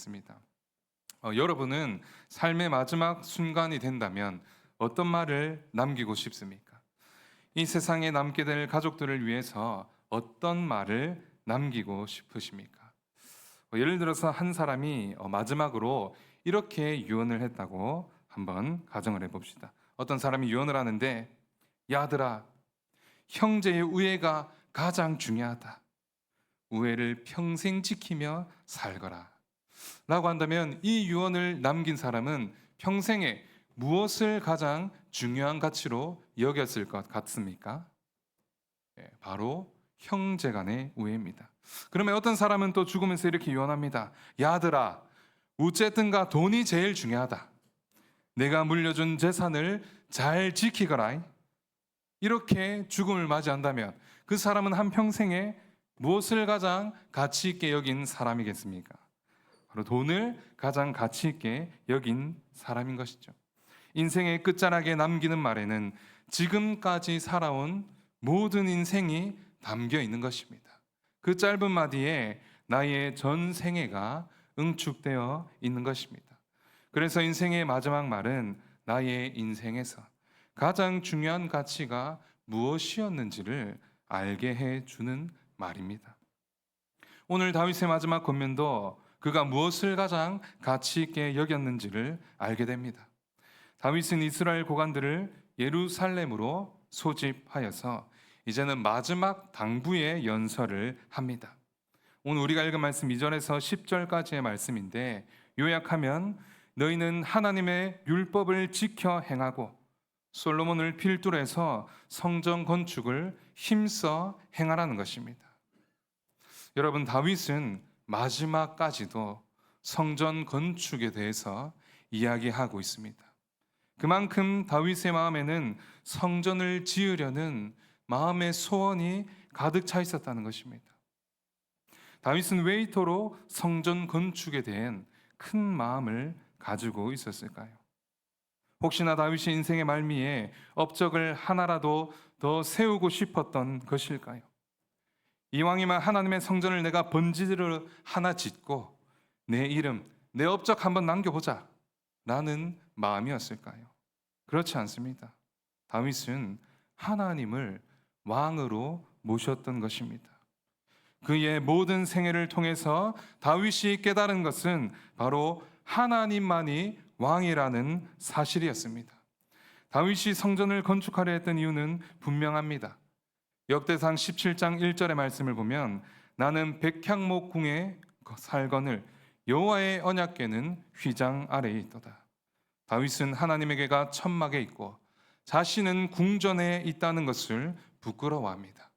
있습니다. 여러분은 삶의 마지막 순간이 된다면 어떤 말을 남기고 싶습니까? 이 세상에 남게 될 가족들을 위해서 어떤 말을 남기고 싶으십니까? 예를 들어서 한 사람이 마지막으로 이렇게 유언을 했다고 한번 가정을 해봅시다. 어떤 사람이 유언을 하는데, 야들아, 형제의 우애가 가장 중요하다. 우애를 평생 지키며 살거라. 라고 한다면 이 유언을 남긴 사람은 평생에 무엇을 가장 중요한 가치로 여겼을 것 같습니까? 바로 형제 간의 우애입니다. 그러면 어떤 사람은 또 죽으면서 이렇게 유언합니다. 야들아, 어쨌든가 돈이 제일 중요하다. 내가 물려준 재산을 잘 지키거라. 이렇게 죽음을 맞이한다면 그 사람은 한평생에 무엇을 가장 가치 있게 여긴 사람이겠습니까? 바로 돈을 가장 가치 있게 여긴 사람인 것이죠. 인생의 끝자락에 남기는 말에는 지금까지 살아온 모든 인생이 담겨 있는 것입니다. 그 짧은 마디에 나의 전 생애가 응축되어 있는 것입니다. 그래서 인생의 마지막 말은 나의 인생에서 가장 중요한 가치가 무엇이었는지를 알게 해주는 말입니다. 오늘 다윗의 마지막 권면도 그가 무엇을 가장 가치 있게 여겼는지를 알게 됩니다. 다윗은 이스라엘 고관들을 예루살렘으로 소집하여서 이제는 마지막 당부의 연설을 합니다. 오늘 우리가 읽은 말씀 2절에서 10절까지의 말씀인데 요약하면 너희는 하나님의 율법을 지켜 행하고 솔로몬을 필두로 해서 성전 건축을 힘써 행하라는 것입니다. 여러분, 다윗은 마지막까지도 성전 건축에 대해서 이야기하고 있습니다. 그만큼 다윗의 마음에는 성전을 지으려는 마음의 소원이 가득 차 있었다는 것입니다. 다윗은 왜 이토록 성전 건축에 대한 큰 마음을 가지고 있었을까요? 혹시나 다윗이 인생의 말미에 업적을 하나라도 더 세우고 싶었던 것일까요? 이왕이면 하나님의 성전을 내가 번지르르 하나 짓고 내 이름, 내 업적 한번 남겨보자 라는 마음이었을까요? 그렇지 않습니다. 다윗은 하나님을 왕으로 모셨던 것입니다. 그의 모든 생애를 통해서 다윗이 깨달은 것은 바로 하나님만이 왕이라는 사실이었습니다. 다윗이 성전을 건축하려 했던 이유는 분명합니다. 역대상 17장 1절의 말씀을 보면 나는 백향목 궁에 살거늘 여호와의 언약궤는 휘장 아래에 있도다. 다윗은 하나님에게가 천막에 있고 자신은 궁전에 있다는 것을 부끄러워합니다.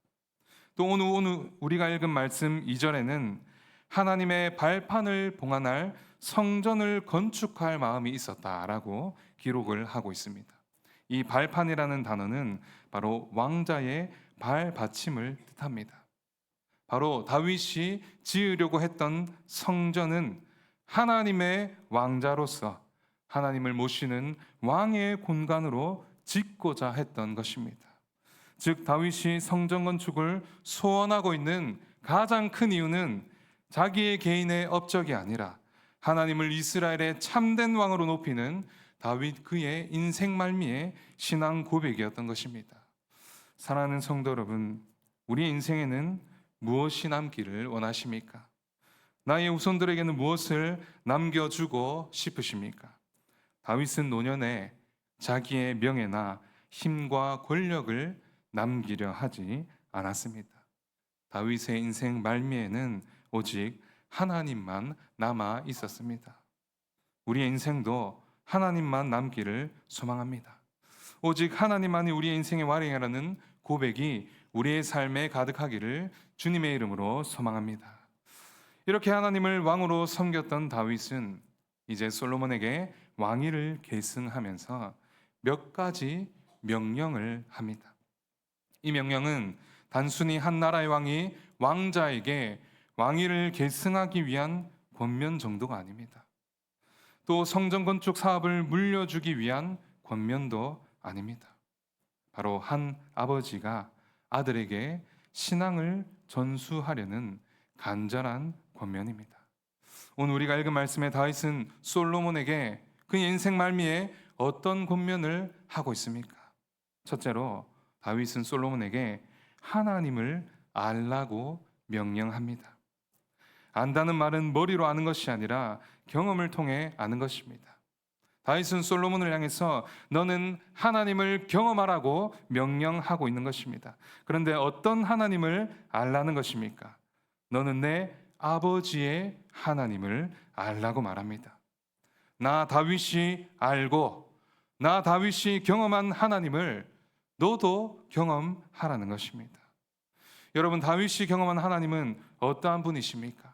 또 오늘 우리가 읽은 말씀 2절에는 하나님의 발판을 봉안할 성전을 건축할 마음이 있었다라고 기록을 하고 있습니다. 이 발판이라는 단어는 바로 왕자의 발받침을 뜻합니다. 바로 다윗이 지으려고 했던 성전은 하나님의 왕자로서 하나님을 모시는 왕의 공간으로 짓고자 했던 것입니다. 즉 다윗이 성전 건축을 소원하고 있는 가장 큰 이유는 자기의 개인의 업적이 아니라 하나님을 이스라엘의 참된 왕으로 높이는 다윗 그의 인생 말미의 신앙 고백이었던 것입니다. 사랑하는 성도 여러분, 우리 인생에는 무엇이 남기를 원하십니까? 나의 후손들에게는 무엇을 남겨주고 싶으십니까? 다윗은 노년에 자기의 명예나 힘과 권력을 남기려 하지 않았습니다. 다윗의 인생 말미에는 오직 하나님만 남아 있었습니다. 우리의 인생도 하나님만 남기를 소망합니다. 오직 하나님만이 우리의 인생의 완행이라는 고백이 우리의 삶에 가득하기를 주님의 이름으로 소망합니다. 이렇게 하나님을 왕으로 섬겼던 다윗은 이제 솔로몬에게 왕위를 계승하면서 몇 가지 명령을 합니다. 이 명령은 단순히 한 나라의 왕이 왕자에게 왕위를 계승하기 위한 권면 정도가 아닙니다. 또 성전 건축 사업을 물려주기 위한 권면도 아닙니다. 바로 한 아버지가 아들에게 신앙을 전수하려는 간절한 권면입니다. 오늘 우리가 읽은 말씀에 다윗은 솔로몬에게 그의 인생 말미에 어떤 권면을 하고 있습니까? 첫째로 다윗은 솔로몬에게 하나님을 알라고 명령합니다. 안다는 말은 머리로 아는 것이 아니라 경험을 통해 아는 것입니다. 다윗은 솔로몬을 향해서 너는 하나님을 경험하라고 명령하고 있는 것입니다. 그런데 어떤 하나님을 알라는 것입니까? 너는 내 아버지의 하나님을 알라고 말합니다. 나 다윗이 알고 나 다윗이 경험한 하나님을 너도 경험하라는 것입니다. 여러분, 다윗이 경험한 하나님은 어떠한 분이십니까?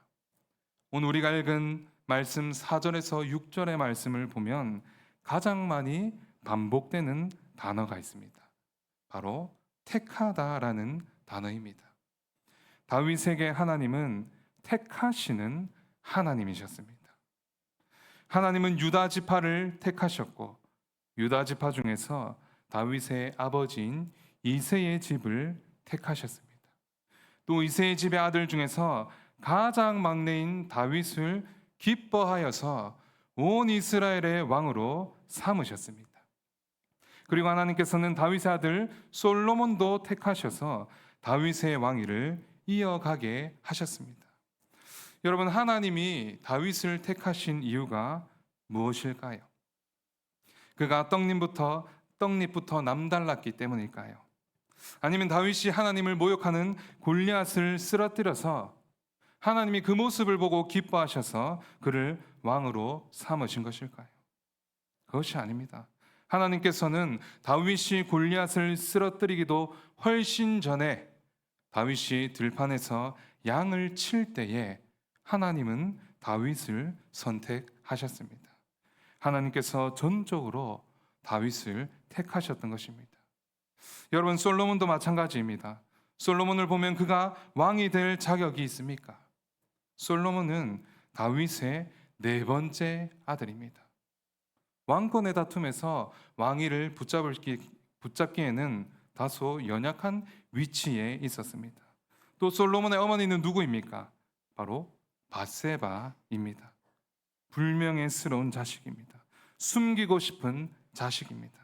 오늘 우리가 읽은 말씀 4절에서 6절의 말씀을 보면 가장 많이 반복되는 단어가 있습니다. 바로 택하다라는 단어입니다. 다윗에게 하나님은 택하시는 하나님이셨습니다. 하나님은 유다 지파를 택하셨고 유다 지파 중에서 다윗의 아버지인 이새의 집을 택하셨습니다. 또 이새의 집의 아들 중에서 가장 막내인 다윗을 기뻐하여서 온 이스라엘의 왕으로 삼으셨습니다. 그리고 하나님께서는 다윗의 아들 솔로몬도 택하셔서 다윗의 왕위를 이어가게 하셨습니다. 여러분, 하나님이 다윗을 택하신 이유가 무엇일까요? 그가 떡잎부터 남달랐기 때문일까요? 아니면 다윗이 하나님을 모욕하는 골리앗을 쓰러뜨려서 하나님이 그 모습을 보고 기뻐하셔서 그를 왕으로 삼으신 것일까요? 그것이 아닙니다. 하나님께서는 다윗이 골리앗을 쓰러뜨리기도 훨씬 전에 다윗이 들판에서 양을 칠 때에 하나님은 다윗을 선택하셨습니다. 하나님께서 전적으로 다윗을 택하셨던 것입니다. 여러분, 솔로몬도 마찬가지입니다. 솔로몬을 보면 그가 왕이 될 자격이 있습니까? 솔로몬은 다윗의 네 번째 아들입니다. 왕권의 다툼에서 왕위를 붙잡기에는 다소 연약한 위치에 있었습니다. 또 솔로몬의 어머니는 누구입니까? 바로 밧세바입니다. 불명예스러운 자식입니다. 숨기고 싶은 자식입니다.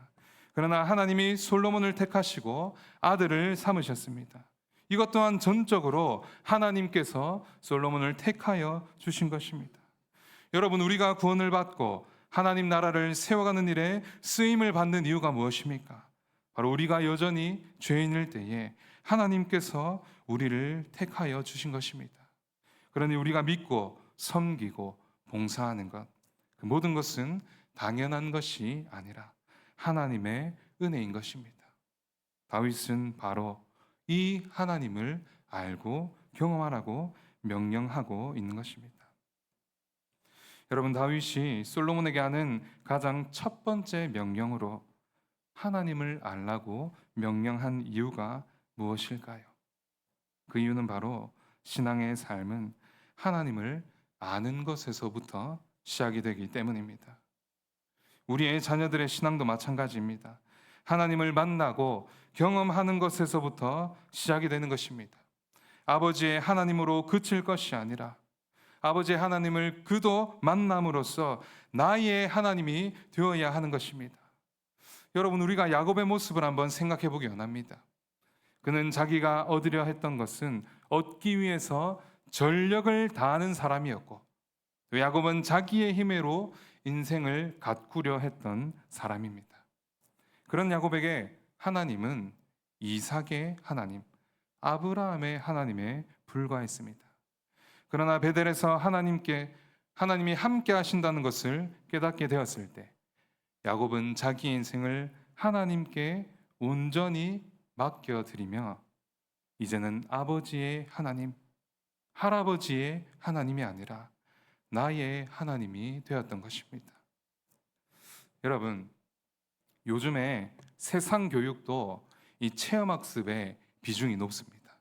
그러나 하나님이 솔로몬을 택하시고 아들을 삼으셨습니다. 이것 또한 전적으로 하나님께서 솔로몬을 택하여 주신 것입니다. 여러분, 우리가 구원을 받고 하나님 나라를 세워가는 일에 쓰임을 받는 이유가 무엇입니까? 바로 우리가 여전히 죄인일 때에 하나님께서 우리를 택하여 주신 것입니다. 그러니 우리가 믿고 섬기고 봉사하는 것, 그 모든 것은 당연한 것이 아니라 하나님의 은혜인 것입니다. 다윗은 바로 이 하나님을 알고 경험하라고 명령하고 있는 것입니다. 여러분, 다윗이 솔로몬에게 하는 가장 첫 번째 명령으로 하나님을 알라고 명령한 이유가 무엇일까요? 그 이유는 바로 신앙의 삶은 하나님을 아는 것에서부터 시작이 되기 때문입니다. 우리의 자녀들의 신앙도 마찬가지입니다. 하나님을 만나고 경험하는 것에서부터 시작이 되는 것입니다. 아버지의 하나님으로 그칠 것이 아니라 아버지의 하나님을 그도 만남으로써 나의 하나님이 되어야 하는 것입니다. 여러분, 우리가 야곱의 모습을 한번 생각해 보기 원합니다. 그는 자기가 얻으려 했던 것은 얻기 위해서 전력을 다하는 사람이었고, 또 야곱은 자기의 힘으로 인생을 가꾸려 했던 사람입니다. 그런 야곱에게 하나님은 이삭의 하나님, 아브라함의 하나님에 불과했습니다. 그러나 베델에서 하나님이 함께 하신다는 것을 깨닫게 되었을 때 야곱은 자기 인생을 하나님께 온전히 맡겨드리며 이제는 아버지의 하나님, 할아버지의 하나님이 아니라 나의 하나님이 되었던 것입니다. 여러분, 요즘에 세상 교육도 이 체험학습의 비중이 높습니다.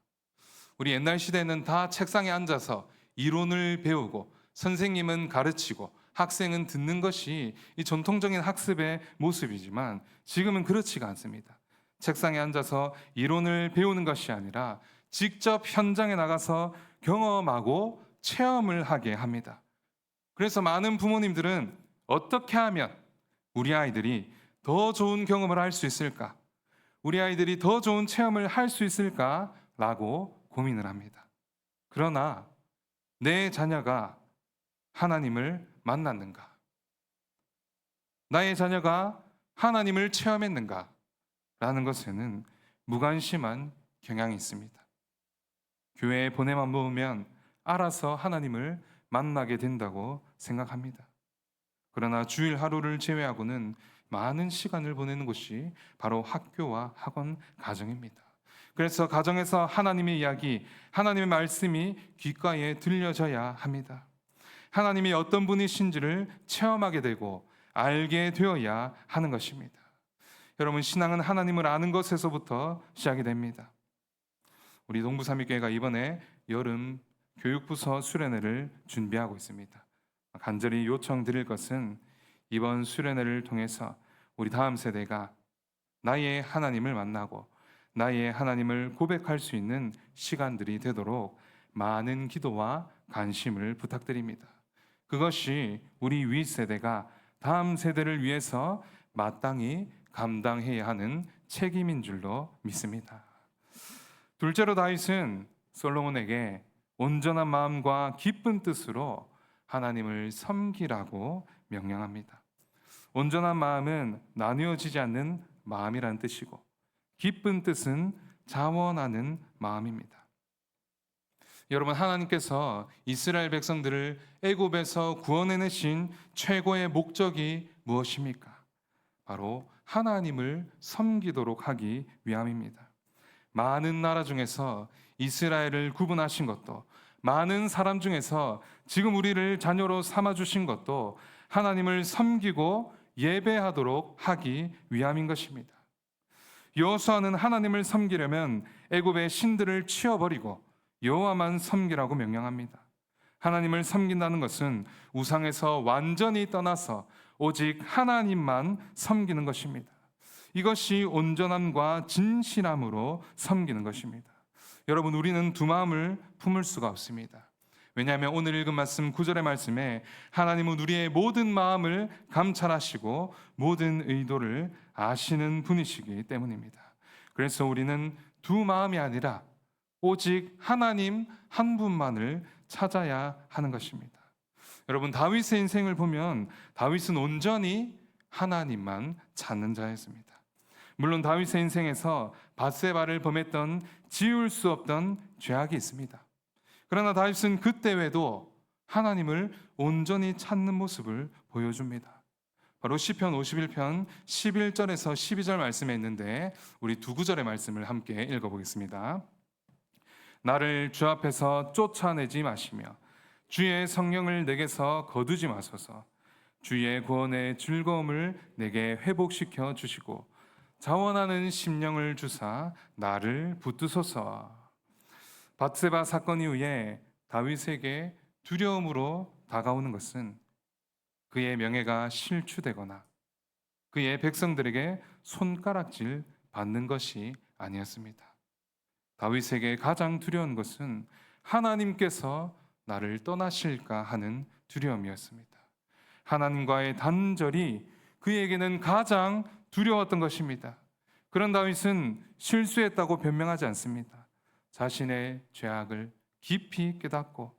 우리 옛날 시대에는 다 책상에 앉아서 이론을 배우고 선생님은 가르치고 학생은 듣는 것이 이 전통적인 학습의 모습이지만 지금은 그렇지가 않습니다. 책상에 앉아서 이론을 배우는 것이 아니라 직접 현장에 나가서 경험하고 체험을 하게 합니다. 그래서 많은 부모님들은 어떻게 하면 우리 아이들이 더 좋은 경험을 할 수 있을까? 우리 아이들이 더 좋은 체험을 할 수 있을까라고 고민을 합니다. 그러나 내 자녀가 하나님을 만났는가? 나의 자녀가 하나님을 체험했는가? 라는 것에는 무관심한 경향이 있습니다. 교회에 보내만 보면 알아서 하나님을 만나게 된다고 생각합니다. 그러나 주일 하루를 제외하고는 많은 시간을 보내는 곳이 바로 학교와 학원, 가정입니다. 그래서 가정에서 하나님의 이야기, 하나님의 말씀이 귓가에 들려져야 합니다. 하나님이 어떤 분이신지를 체험하게 되고 알게 되어야 하는 것입니다. 여러분, 신앙은 하나님을 아는 것에서부터 시작이 됩니다. 우리 동부삼위교회가 이번에 여름 교육부서 수련회를 준비하고 있습니다. 간절히 요청드릴 것은 이번 수련회를 통해서 우리 다음 세대가 나의 하나님을 만나고 나의 하나님을 고백할 수 있는 시간들이 되도록 많은 기도와 관심을 부탁드립니다. 그것이 우리 윗세대가 다음 세대를 위해서 마땅히 감당해야 하는 책임인 줄로 믿습니다. 둘째로 다윗은 솔로몬에게 온전한 마음과 기쁜 뜻으로 하나님을 섬기라고 명령합니다. 온전한 마음은 나누어지지 않는 마음이라는 뜻이고, 기쁜 뜻은 자원하는 마음입니다. 여러분, 하나님께서 이스라엘 백성들을 애굽에서 구원해내신 최고의 목적이 무엇입니까? 바로 하나님을 섬기도록 하기 위함입니다. 많은 나라 중에서 이스라엘을 구분하신 것도, 많은 사람 중에서 지금 우리를 자녀로 삼아주신 것도 하나님을 섬기고 예배하도록 하기 위함인 것입니다. 여호수아는 하나님을 섬기려면 애굽의 신들을 치워버리고 여호와만 섬기라고 명령합니다. 하나님을 섬긴다는 것은 우상에서 완전히 떠나서 오직 하나님만 섬기는 것입니다. 이것이 온전함과 진실함으로 섬기는 것입니다. 여러분, 우리는 두 마음을 품을 수가 없습니다. 왜냐하면 오늘 읽은 말씀 9절의 말씀에 하나님은 우리의 모든 마음을 감찰하시고 모든 의도를 아시는 분이시기 때문입니다. 그래서 우리는 두 마음이 아니라 오직 하나님 한 분만을 찾아야 하는 것입니다. 여러분, 다윗의 인생을 보면 다윗은 온전히 하나님만 찾는 자였습니다. 물론 다윗의 인생에서 밧세바를 범했던 지울 수 없던 죄악이 있습니다. 그러나 다윗은 그때 외에도 하나님을 온전히 찾는 모습을 보여줍니다. 바로 시편 51편 11절에서 12절 말씀에 있는데 우리 두 구절의 말씀을 함께 읽어보겠습니다. 나를 주 앞에서 쫓아내지 마시며 주의 성령을 내게서 거두지 마소서. 주의 구원의 즐거움을 내게 회복시켜 주시고 자원하는 심령을 주사 나를 붙드소서. 밧세바 사건 이후에 다윗에게 두려움으로 다가오는 것은 그의 명예가 실추되거나 그의 백성들에게 손가락질 받는 것이 아니었습니다. 다윗에게 가장 두려운 것은 하나님께서 나를 떠나실까 하는 두려움이었습니다. 하나님과의 단절이 그에게는 가장 두려웠던 것입니다. 그런 다윗은 실수했다고 변명하지 않습니다. 자신의 죄악을 깊이 깨닫고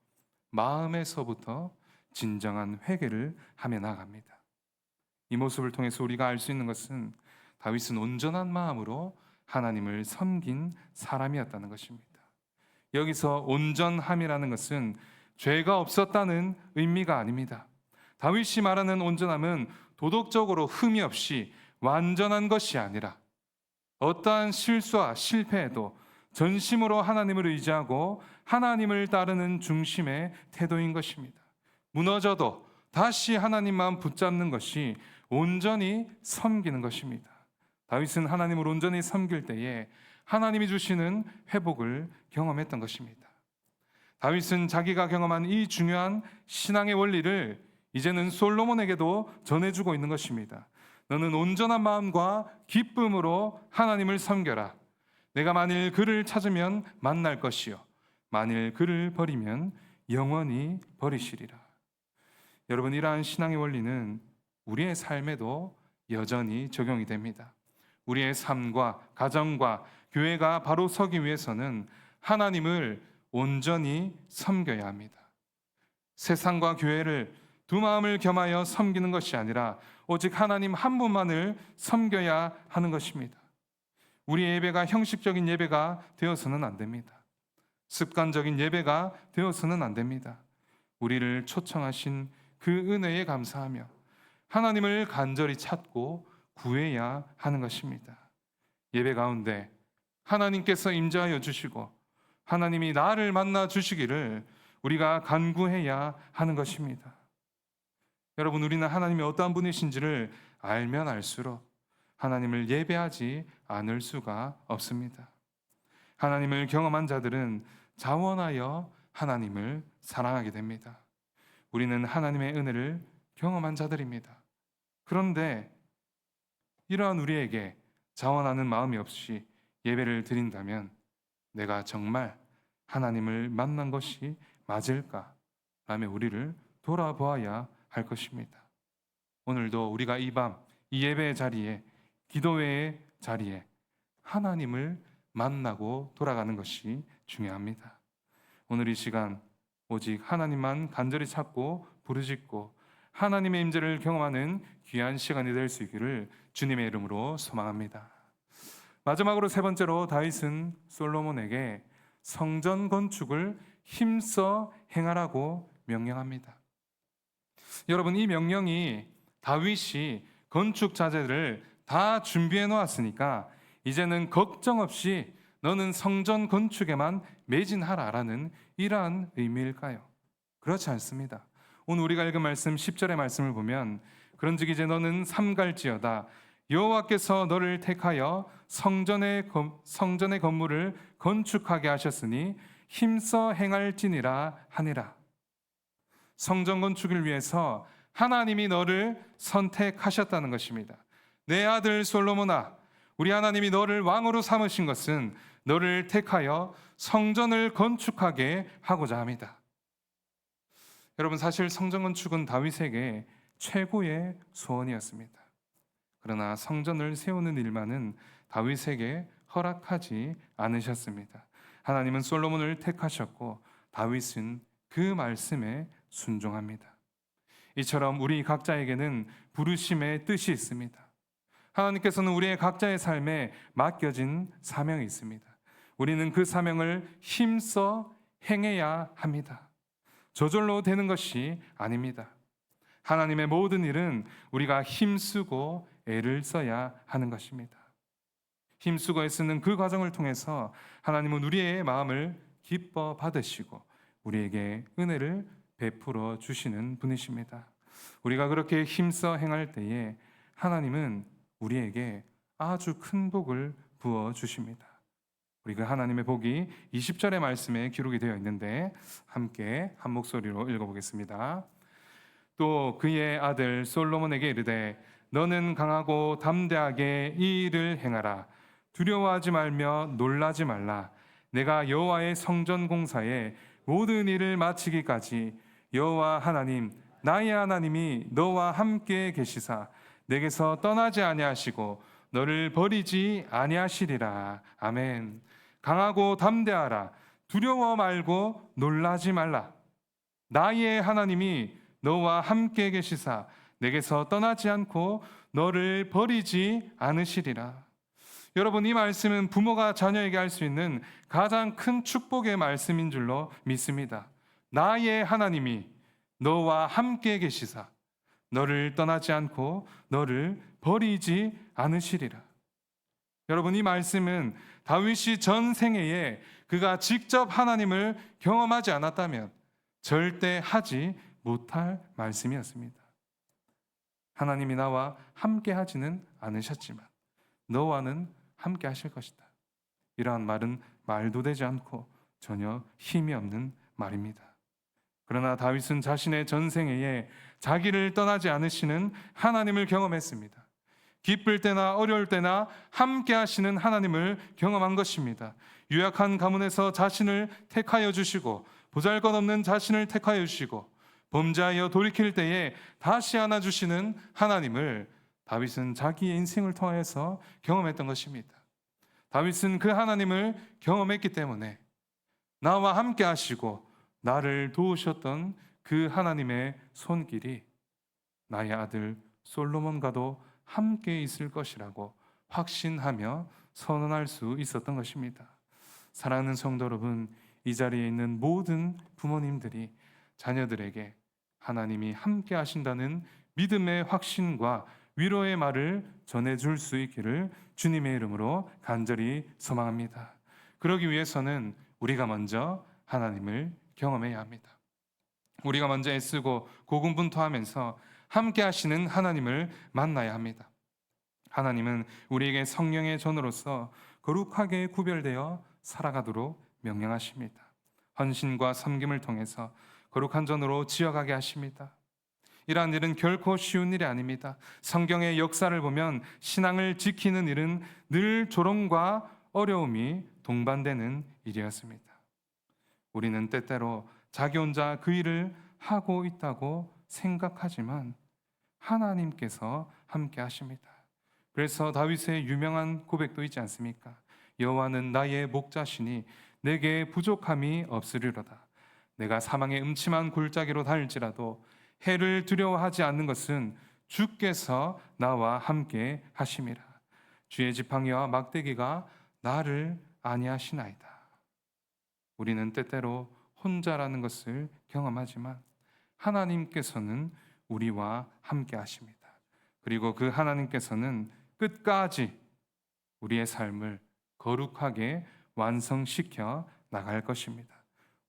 마음에서부터 진정한 회개를 하며 나아갑니다. 이 모습을 통해서 우리가 알 수 있는 것은 다윗은 온전한 마음으로 하나님을 섬긴 사람이었다는 것입니다. 여기서 온전함이라는 것은 죄가 없었다는 의미가 아닙니다. 다윗이 말하는 온전함은 도덕적으로 흠이 없이 완전한 것이 아니라 어떠한 실수와 실패에도 전심으로 하나님을 의지하고 하나님을 따르는 중심의 태도인 것입니다. 무너져도 다시 하나님만 붙잡는 것이 온전히 섬기는 것입니다. 다윗은 하나님을 온전히 섬길 때에 하나님이 주시는 회복을 경험했던 것입니다. 다윗은 자기가 경험한 이 중요한 신앙의 원리를 이제는 솔로몬에게도 전해주고 있는 것입니다. 너는 온전한 마음과 기쁨으로 하나님을 섬겨라. 내가 만일 그를 찾으면 만날 것이요 만일 그를 버리면 영원히 버리시리라. 여러분, 이러한 신앙의 원리는 우리의 삶에도 여전히 적용이 됩니다. 우리의 삶과 가정과 교회가 바로 서기 위해서는 하나님을 온전히 섬겨야 합니다. 세상과 교회를 두 마음을 겸하여 섬기는 것이 아니라 오직 하나님 한 분만을 섬겨야 하는 것입니다. 우리의 예배가 형식적인 예배가 되어서는 안 됩니다. 습관적인 예배가 되어서는 안 됩니다. 우리를 초청하신 그 은혜에 감사하며 하나님을 간절히 찾고 구해야 하는 것입니다. 예배 가운데 하나님께서 임재하여 주시고 하나님이 나를 만나 주시기를 우리가 간구해야 하는 것입니다. 여러분, 우리는 하나님이 어떠한 분이신지를 알면 알수록 하나님을 예배하지 않을 수가 없습니다. 하나님을 경험한 자들은 자원하여 하나님을 사랑하게 됩니다. 우리는 하나님의 은혜를 경험한 자들입니다. 그런데 이러한 우리에게 자원하는 마음이 없이 예배를 드린다면 내가 정말 하나님을 만난 것이 맞을까? 라며 우리를 돌아보아야 할 것입니다. 오늘도 우리가 이 밤, 이 예배의 자리에, 기도회의 자리에 하나님을 만나고 돌아가는 것이 중요합니다. 오늘 이 시간 오직 하나님만 간절히 찾고 부르짖고 하나님의 임재를 경험하는 귀한 시간이 될 수 있기를 주님의 이름으로 소망합니다. 마지막으로 세 번째로 다윗은 솔로몬에게 성전 건축을 힘써 행하라고 명령합니다. 여러분, 이 명령이 다윗이 건축 자재들을 다 준비해 놓았으니까 이제는 걱정 없이 너는 성전 건축에만 매진하라라는 이러한 의미일까요? 그렇지 않습니다. 오늘 우리가 읽은 말씀 10절의 말씀을 보면 그런즉 이제 너는 삼갈지어다 여호와께서 너를 택하여 성전의 건물을 건축하게 하셨으니 힘써 행할지니라 하니라. 성전 건축을 위해서 하나님이 너를 선택하셨다는 것입니다. 내 아들 솔로몬아, 우리 하나님이 너를 왕으로 삼으신 것은 너를 택하여 성전을 건축하게 하고자 합니다. 여러분, 사실 성전 건축은 다윗에게 최고의 소원이었습니다. 그러나 성전을 세우는 일만은 다윗에게 허락하지 않으셨습니다. 하나님은 솔로몬을 택하셨고 다윗은 그 말씀에 순종합니다. 이처럼 우리 각자에게는 부르심의 뜻이 있습니다. 하나님께서는 우리의 각자의 삶에 맡겨진 사명이 있습니다. 우리는 그 사명을 힘써 행해야 합니다. 저절로 되는 것이 아닙니다. 하나님의 모든 일은 우리가 힘쓰고 애를 써야 하는 것입니다. 힘쓰고 애쓰는 그 과정을 통해서 하나님은 우리의 마음을 기뻐 받으시고 우리에게 은혜를 베풀어 주시는 분이십니다. 우리가 그렇게 힘써 행할 때에 하나님은 우리에게 아주 큰 복을 부어 주십니다. 우리 그 하나님의 복이 20절의 말씀에 기록이 되어 있는데 함께 한 목소리로 읽어보겠습니다. 또 그의 아들 솔로몬에게 이르되 너는 강하고 담대하게 이 일을 행하라. 두려워하지 말며 놀라지 말라. 내가 여호와의 성전 공사에 모든 일을 마치기까지 여호와 하나님 나의 하나님이 너와 함께 계시사 내게서 떠나지 아니하시고 너를 버리지 아니하시리라. 아멘. 강하고 담대하라. 두려워 말고 놀라지 말라. 나의 하나님이 너와 함께 계시사 내게서 떠나지 않고 너를 버리지 않으시리라. 여러분, 이 말씀은 부모가 자녀에게 할 수 있는 가장 큰 축복의 말씀인 줄로 믿습니다. 나의 하나님이 너와 함께 계시사 너를 떠나지 않고 너를 버리지 않으시리라. 여러분, 이 말씀은 다윗이 전 생애에 그가 직접 하나님을 경험하지 않았다면 절대 하지 못할 말씀이었습니다. 하나님이 나와 함께 하지는 않으셨지만 너와는 함께 하실 것이다. 이러한 말은 말도 되지 않고 전혀 힘이 없는 말입니다. 그러나 다윗은 자신의 전생애에 자기를 떠나지 않으시는 하나님을 경험했습니다. 기쁠 때나 어려울 때나 함께 하시는 하나님을 경험한 것입니다. 유약한 가문에서 자신을 택하여 주시고 보잘것없는 자신을 택하여 주시고 범죄하여 돌이킬 때에 다시 안아주시는 하나님을 다윗은 자기의 인생을 통해서 경험했던 것입니다. 다윗은 그 하나님을 경험했기 때문에 나와 함께 하시고 나를 도우셨던 그 하나님의 손길이 나의 아들 솔로몬과도 함께 있을 것이라고 확신하며 선언할 수 있었던 것입니다. 사랑하는 성도 여러분, 이 자리에 있는 모든 부모님들이 자녀들에게 하나님이 함께 하신다는 믿음의 확신과 위로의 말을 전해줄 수 있기를 주님의 이름으로 간절히 소망합니다. 그러기 위해서는 우리가 먼저 하나님을 경험해야 합니다. 우리가 먼저 애쓰고 고군분투하면서 함께 하시는 하나님을 만나야 합니다. 하나님은 우리에게 성령의 전으로서 거룩하게 구별되어 살아가도록 명령하십니다. 헌신과 섬김을 통해서 거룩한 전으로 지어가게 하십니다. 이러한 일은 결코 쉬운 일이 아닙니다. 성경의 역사를 보면 신앙을 지키는 일은 늘 조롱과 어려움이 동반되는 일이었습니다. 우리는 때때로 자기 혼자 그 일을 하고 있다고 생각하지만 하나님께서 함께 하십니다. 그래서 다윗의 유명한 고백도 있지 않습니까? 여호와는 나의 목자시니 내게 부족함이 없으리로다. 내가 사망의 음침한 골짜기로 다닐지라도 해를 두려워하지 않는 것은 주께서 나와 함께 하심이라. 주의 지팡이와 막대기가 나를 안위하시나이다. 우리는 때때로 혼자라는 것을 경험하지만 하나님께서는 우리와 함께 하십니다. 그리고 그 하나님께서는 끝까지 우리의 삶을 거룩하게 완성시켜 나갈 것입니다.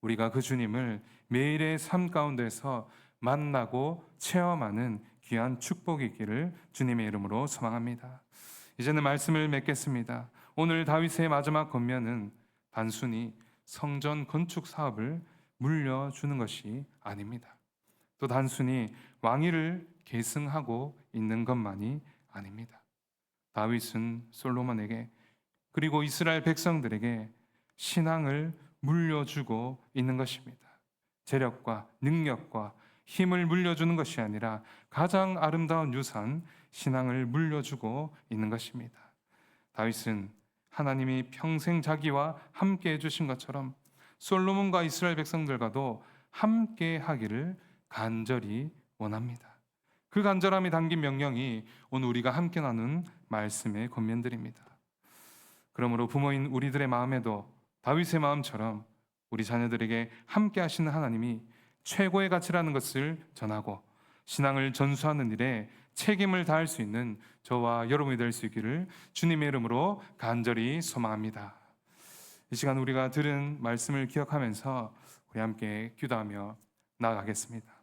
우리가 그 주님을 매일의 삶 가운데서 만나고 체험하는 귀한 축복이 있기를 주님의 이름으로 소망합니다. 이제는 말씀을 맺겠습니다. 오늘 다윗의 마지막 권면은 단순히 성전 건축 사업을 물려주는 것이 아닙니다. 또 단순히 왕위를 계승하고 있는 것만이 아닙니다. 다윗은 솔로몬에게 그리고 이스라엘 백성들에게 신앙을 물려주고 있는 것입니다. 재력과 능력과 힘을 물려주는 것이 아니라 가장 아름다운 유산, 신앙을 물려주고 있는 것입니다. 다윗은 하나님이 평생 자기와 함께 해주신 것처럼 솔로몬과 이스라엘 백성들과도 함께 하기를 간절히 원합니다. 그 간절함이 담긴 명령이 오늘 우리가 함께 나눈 말씀의 권면들입니다. 그러므로 부모인 우리들의 마음에도 다윗의 마음처럼 우리 자녀들에게 함께 하시는 하나님이 최고의 가치라는 것을 전하고 신앙을 전수하는 일에 책임을 다할 수 있는 저와 여러분이 될 수 있기를 주님의 이름으로 간절히 소망합니다. 이 시간 우리가 들은 말씀을 기억하면서 우리 함께 기도하며 나아가겠습니다.